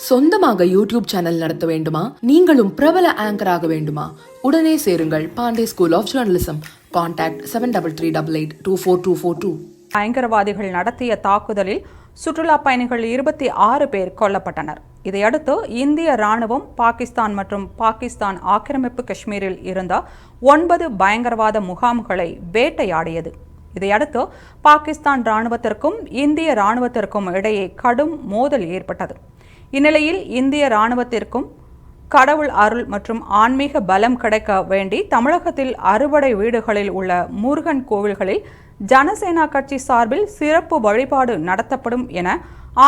சொந்தமாக YouTube channel நடத்த வேண்டுமா? நீங்களும் பிரபல ஆங்கர் ஆக வேண்டுமா? உடனே சேருங்கள் Pandey school of journalism. Contact 7388242242. பயங்கரவாதிகள் நடத்திய தாக்குதலில் சுற்றுலா பயணிகள் 26 பேர் கொல்லப்பட்டனர். இதையடுத்து இந்திய ராணுவம் பாகிஸ்தான் மற்றும் பாகிஸ்தான் ஆக்கிரமிப்பு காஷ்மீரில் இருந்த 9 பயங்கரவாத முகாம்களை வேட்டையாடியது. இதையடுத்து பாகிஸ்தான் ராணுவத்திற்கும் இந்திய ராணுவத்திற்கும் இடையே கடும் மோதல் ஏற்பட்டது. இந்நிலையில் இந்திய ராணுவத்திற்கும் கடவுள் அருள் மற்றும் ஆன்மீக பலம் கிடைக்க வேண்டி தமிழகத்தில் அறுபடை வீடுகளில் உள்ள முருகன் கோவில்களில் ஜனசேனா கட்சி சார்பில் சிறப்பு வழிபாடு நடத்தப்படும் என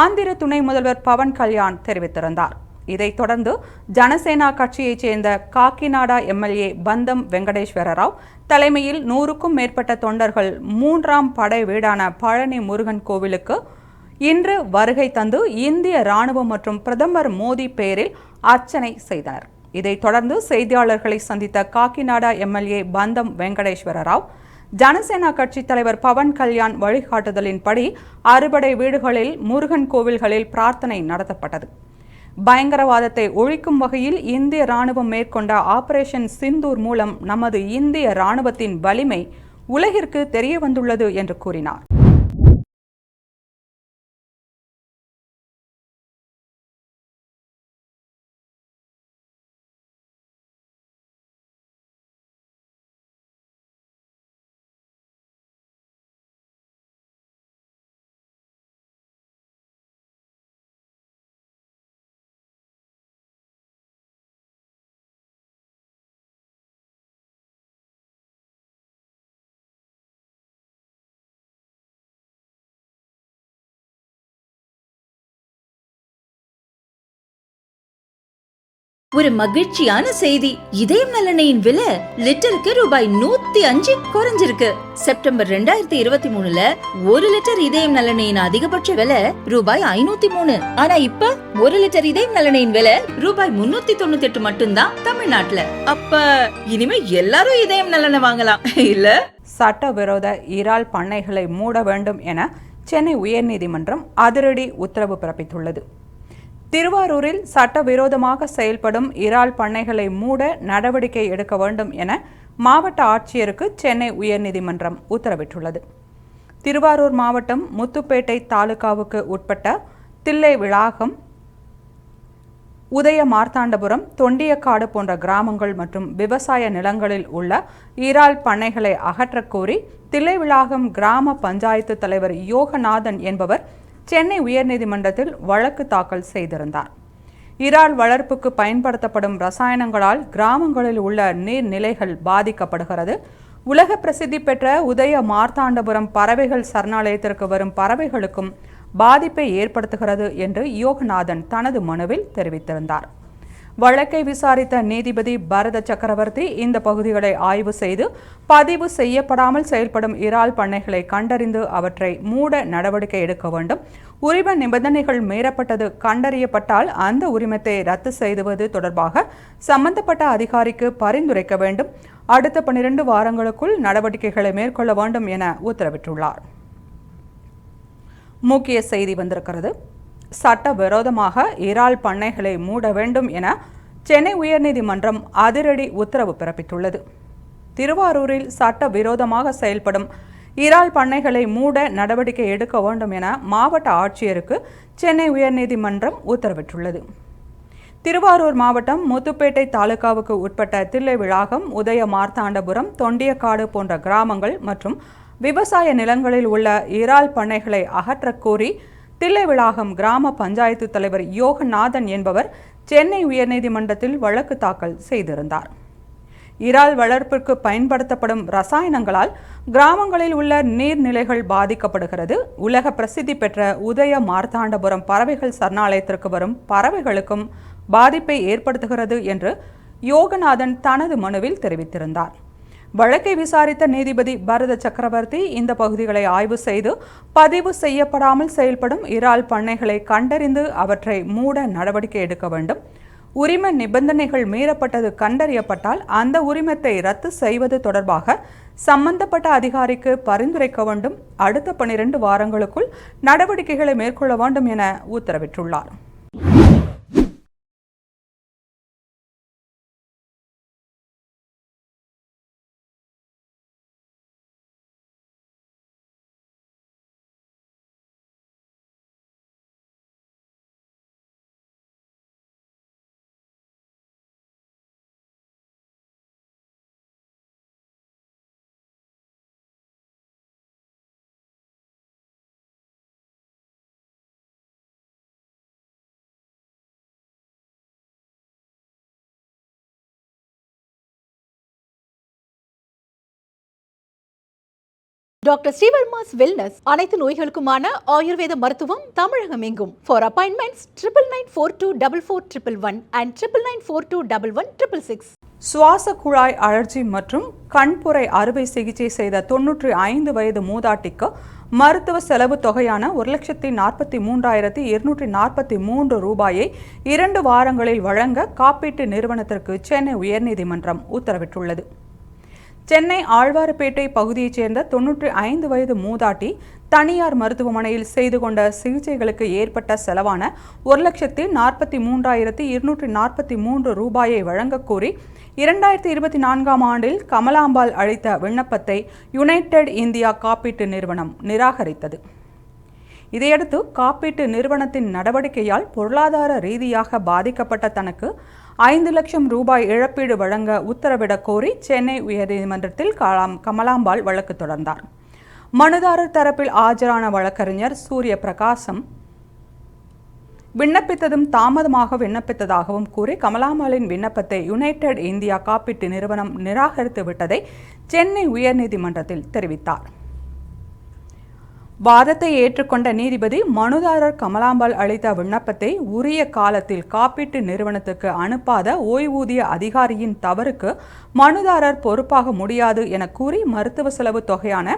ஆந்திர துணை முதல்வர் பவன் கல்யாண் தெரிவித்திருந்தார். இதைத் தொடர்ந்து ஜனசேனா கட்சியைச் சேர்ந்த காக்கிநாடா எம்எல்ஏ பந்தம் வெங்கடேஸ்வர ராவ் தலைமையில் 100க்கும் மேற்பட்ட தொண்டர்கள் 3ஆம் படை வீடான பழனி முருகன் கோவிலுக்கு இன்று வருகை தந்து இந்திய ராணுவம் மற்றும் பிரதமர் மோடி பெயரில் அர்ச்சனை செய்தனர். இதைத் தொடர்ந்து செய்தியாளர்களை சந்தித்த காக்கிநாடா எம்எல்ஏ பந்தம் வெங்கடேஸ்வர ராவ் ஜனசேனா கட்சி தலைவர் பவன் கல்யாண் வழிகாட்டுதலின்படி அறுபடை வீடுகளில் முருகன் கோவில்களில் பிரார்த்தனை நடத்தப்பட்டது. பயங்கரவாதத்தை ஒழிக்கும் வகையில் இந்திய ராணுவம் மேற்கொண்ட ஆபரேஷன் சிந்தூர் மூலம் நமது இந்திய ராணுவத்தின் வலிமை உலகிற்கு தெரிய வந்துள்ளது என்று கூறினார். ஒரு மகிழ்ச்சியான செய்தி. இதயம் நல்லெண்ணெயின் விலை லிட்டருக்கு ரூபாய் 105 குறைஞ்சிருக்கு. செப்டம்பர் 2023ல 1 லிட்டர் இதயம் நல்லெண்ணெயின் அதிகபட்ச விலை ரூபாய் 503. ஆனா இப்ப 1 லிட்டர் இதயம் நல்லெண்ணெயின் விலை ரூபாய் 398 மட்டும்தான் தமிழ்நாட்டுல. அப்ப இனிமே எல்லாரும் இதயம் நல்லெண்ணெய் வாங்கலாம் இல்ல? சட்டவிரோத இறால் பண்ணைகளை மூட வேண்டும் என சென்னை உயர்நீதிமன்றம் அதிரடி உத்தரவு பிறப்பித்துள்ளது. திருவாரூரில் சட்டவிரோதமாக செயல்படும் இறால் பண்ணைகளை மூட நடவடிக்கை எடுக்க வேண்டும் என மாவட்ட ஆட்சியருக்கு சென்னை உயர்நீதிமன்றம் உத்தரவிட்டுள்ளது. திருவாரூர் மாவட்டம் முத்துப்பேட்டை தாலுகாவுக்கு உட்பட்ட தில்லை விளாகம், உதய மார்த்தாண்டபுரம், தொண்டியக்காடு போன்ற கிராமங்கள் மற்றும் விவசாய நிலங்களில் உள்ள இறால் பண்ணைகளை அகற்றக்கோரி தில்லை விளாகம் கிராம பஞ்சாயத்து தலைவர் யோகநாதன் என்பவர் சென்னை உயர்நீதிமன்றத்தில் வழக்கு தாக்கல் செய்திருந்தார். இறால் வளர்ப்புக்கு பயன்படுத்தப்படும் ரசாயனங்களால் கிராமங்களில் உள்ள நீர்நிலைகள் பாதிக்கப்படுகிறது. உலக பிரசித்தி பெற்ற உதய மார்த்தாண்டபுரம் பறவைகள் சரணாலயத்திற்கு வரும் பறவைகளுக்கும் பாதிப்பை ஏற்படுத்துகிறது என்று யோகநாதன் தனது மனுவில் தெரிவித்திருந்தார். வழக்கை விசாரித்த நீதிபதி பரத சக்கரவர்த்தி இந்த பகுதிகளை ஆய்வு செய்து பதிவு செய்யப்படாமல் செயல்படும் இறால் பண்ணைகளை கண்டறிந்து அவற்றை மூட நடவடிக்கை எடுக்க வேண்டும். உரிம நிபந்தனைகள் மீறப்பட்டது கண்டறியப்பட்டால் அந்த உரிமத்தை ரத்து செய்வது தொடர்பாக சம்பந்தப்பட்ட அதிகாரிக்கு பரிந்துரைக்க வேண்டும். அடுத்த 12 வாரங்களுக்குள் நடவடிக்கைகளை மேற்கொள்ள வேண்டும் என உத்தரவிட்டுள்ளார். முக்கிய செய்தி வந்திருக்கிறது. சட்டவிரோதமாக இறால் பண்ணைகளை மூட வேண்டும் என சென்னை உயர்நீதிமன்றம் அதிரடி உத்தரவு பிறப்பித்துள்ளது. திருவாரூரில் சட்டவிரோதமாக செயல்படும் இறால் பண்ணைகளை மூட நடவடிக்கை எடுக்க வேண்டும் என மாவட்ட ஆட்சியருக்கு சென்னை உயர்நீதிமன்றம் உத்தரவிட்டுள்ளது. திருவாரூர் மாவட்டம் முத்துப்பேட்டை தாலுகாவுக்கு உட்பட்ட தில்லை விளாகம், உதய மார்த்தாண்டபுரம், தொண்டியக்காடு போன்ற கிராமங்கள் மற்றும் விவசாய நிலங்களில் உள்ள இறால் பண்ணைகளை அகற்றக்கோரி தில்லை விளாகம் கிராம பஞ்சாயத்து தலைவர் யோகநாதன் என்பவர் சென்னை உயர்நீதிமன்றத்தில் வழக்கு தாக்கல் செய்திருந்தார். இறால் வளர்ப்பிற்கு பயன்படுத்தப்படும் ரசாயனங்களால் கிராமங்களில் உள்ள நீர்நிலைகள் பாதிக்கப்படுகிறது. உலக பிரசித்தி பெற்ற உதய மார்த்தாண்டபுரம் பறவைகள் சரணாலயத்திற்கு வரும் பறவைகளுக்கும் பாதிப்பை ஏற்படுத்துகிறது என்று யோகநாதன் தனது மனுவில் தெரிவித்திருந்தார். வழக்கை விசாரித்த நீதிபதி பரத சக்கரவர்த்தி இந்த பகுதிகளை ஆய்வு செய்து பதிவு செய்யப்படாமல் செயல்படும் இறால் பண்ணைகளை கண்டறிந்து அவற்றை மூட நடவடிக்கை எடுக்க வேண்டும். உரிம நிபந்தனைகள் மீறப்பட்டது கண்டறியப்பட்டால் அந்த உரிமத்தை ரத்து செய்வது தொடர்பாக சம்பந்தப்பட்ட அதிகாரிக்கு பரிந்துரைக்க வேண்டும். அடுத்த 12 வாரங்களுக்குள் நடவடிக்கைகளை மேற்கொள்ள வேண்டும் என உத்தரவிட்டுள்ளார். டாக்டர் ஸ்ரீவர்மாஸ் வெல்னஸ் அனைத்து நோய்களுக்குமான ஆயுர்வேத மருத்துவம் தமிழகம் எங்கும். For appointments 99424411 and 99421166. சுவாச குழாய் அழற்சி மற்றும் கண்புரை அறுவை சிகிச்சை செய்த 95 வயது மூதாட்டிக்கு மருத்துவ செலவு தொகையான 1,43,243 ரூபாயை 2 வாரங்களில் வழங்க காப்பீட்டு நிறுவனத்திற்கு சென்னை உயர்நீதிமன்றம் உத்தரவிட்டுள்ளது. சென்னை ஆழ்வார்பேட்டை பகுதியைச் சேர்ந்த 95 வயது மூதாட்டி தனியார் மருத்துவமனையில் செய்து கொண்ட சிகிச்சைகளுக்கு ஏற்பட்ட செலவான 1,43,243 ரூபாயை வழங்கக் கோரி 2024ஆம் ஆண்டில் கமலாம்பாள் அளித்த விண்ணப்பத்தை யுனைடெட் இந்தியா காப்பீட்டு நிறுவனம் நிராகரித்தது. இதையடுத்து காப்பீட்டு நிறுவனத்தின் நடவடிக்கையால் பொருளாதார ரீதியாக பாதிக்கப்பட்ட தனக்கு 5 லட்சம் ரூபாய் இழப்பீடு வழங்க உத்தரவிடக் கோரி சென்னை உயர்நீதிமன்றத்தில் கமலாம்பாள் வழக்கு தொடர்ந்தார். மனுதாரர் தரப்பில் ஆஜரான வழக்கறிஞர் சூரிய பிரகாசம் விண்ணப்பித்ததும் தாமதமாக விண்ணப்பித்ததாகவும் கூறி கமலாம்பாளின் விண்ணப்பத்தை யுனைடெட் இந்தியா காப்பீட்டு நிறுவனம் நிராகரித்து விட்டதை சென்னை உயர்நீதிமன்றத்தில் தெரிவித்தார். வாதத்தை ஏற்றுக்கொண்ட நீதிபதி மனுதாரர் கமலாம்பாள் அளித்த விண்ணப்பத்தை உரிய காலத்தில் காப்பீட்டு நிறுவனத்துக்கு அனுப்பாத ஓய்வூதிய அதிகாரியின் தவறுக்கு மனுதாரர் பொறுப்பாக முடியாது என கூறி மருத்துவ செலவு தொகையான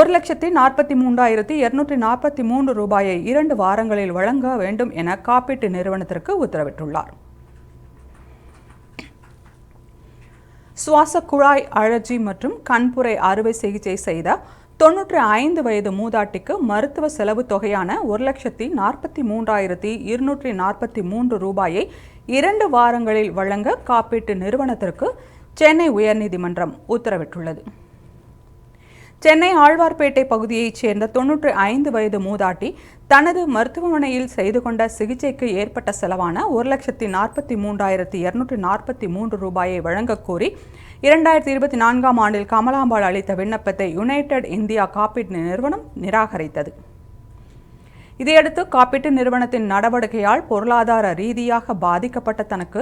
1,43,243 ரூபாயை 2 வாரங்களில் வழங்க வேண்டும் என காப்பீட்டு நிறுவனத்திற்கு உத்தரவிட்டுள்ளார். சுவாச குழாய் அழற்சி மற்றும் கண்புரை அறுவை சிகிச்சை செய்த 95 வயது மூதாட்டிக்கு மருத்துவ செலவு தொகையான 1,43,243 ரூபாயை 2 வாரங்களில் வழங்க காப்பீட்டு நிறுவனத்திற்கு சென்னை உயர்நீதிமன்றம் உத்தரவிட்டுள்ளது. சென்னை ஆழ்வார்பேட்டை பகுதியைச் சேர்ந்த 95 வயது மூதாட்டி தனது மருத்துவமனையில் செய்து கொண்ட சிகிச்சைக்கு ஏற்பட்ட செலவான 1,43,243 ரூபாயை வழங்கக் கோரி 2024ஆம் ஆண்டில் கமலாம்பாள் அளித்த விண்ணப்பத்தை யுனைடெட் இந்தியா காப்பீட்டு நிறுவனம் நிராகரித்தது. இதையடுத்து காப்பீட்டு நிறுவனத்தின் நடவடிக்கையால் பொருளாதார ரீதியாக பாதிக்கப்பட்ட தனக்கு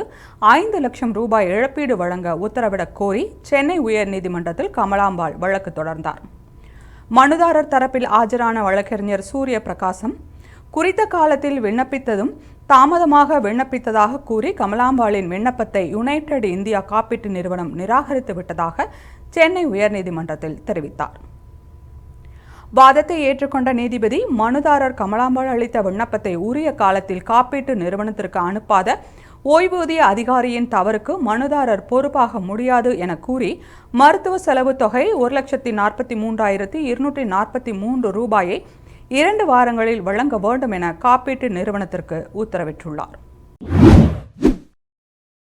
5 லட்சம் ரூபாய் இழப்பீடு வழங்க உத்தரவிடக் கோரி சென்னை உயர்நீதிமன்றத்தில் கமலாம்பாள் வழக்கு தொடர்ந்தார். மனுதாரர் தரப்பில் ஆஜரான வழக்கறிஞர் சூரிய பிரகாசம் குறித்த காலத்தில் விண்ணப்பித்ததும் தாமதமாக விண்ணப்பித்ததாக கூறி கமலாம்பாளின் விண்ணப்பத்தை யுனைடெட் இந்தியா காப்பீட்டு நிறுவனம் நிராகரித்து விட்டதாக சென்னை உயர்நீதிமன்றத்தில் தெரிவித்தார். வாதத்தை ஏற்றுக்கொண்ட நீதிபதி மனுதாரர் கமலாம்பாள் அளித்த விண்ணப்பத்தை உரிய காலத்தில் காப்பீட்டு நிறுவனத்திற்கு அனுப்பாத ஓய்வூதிய அதிகாரியின் தவறுக்கு மனுதாரர் பொறுப்பாக முடியாது என கூறி மருத்துவ செலவு தொகை 1,43,243 ரூபாயை 2 வாரங்களில் வழங்க வேண்டும் என காப்பீட்டு நிறுவனத்திற்கு உத்தரவிட்டுள்ளார்.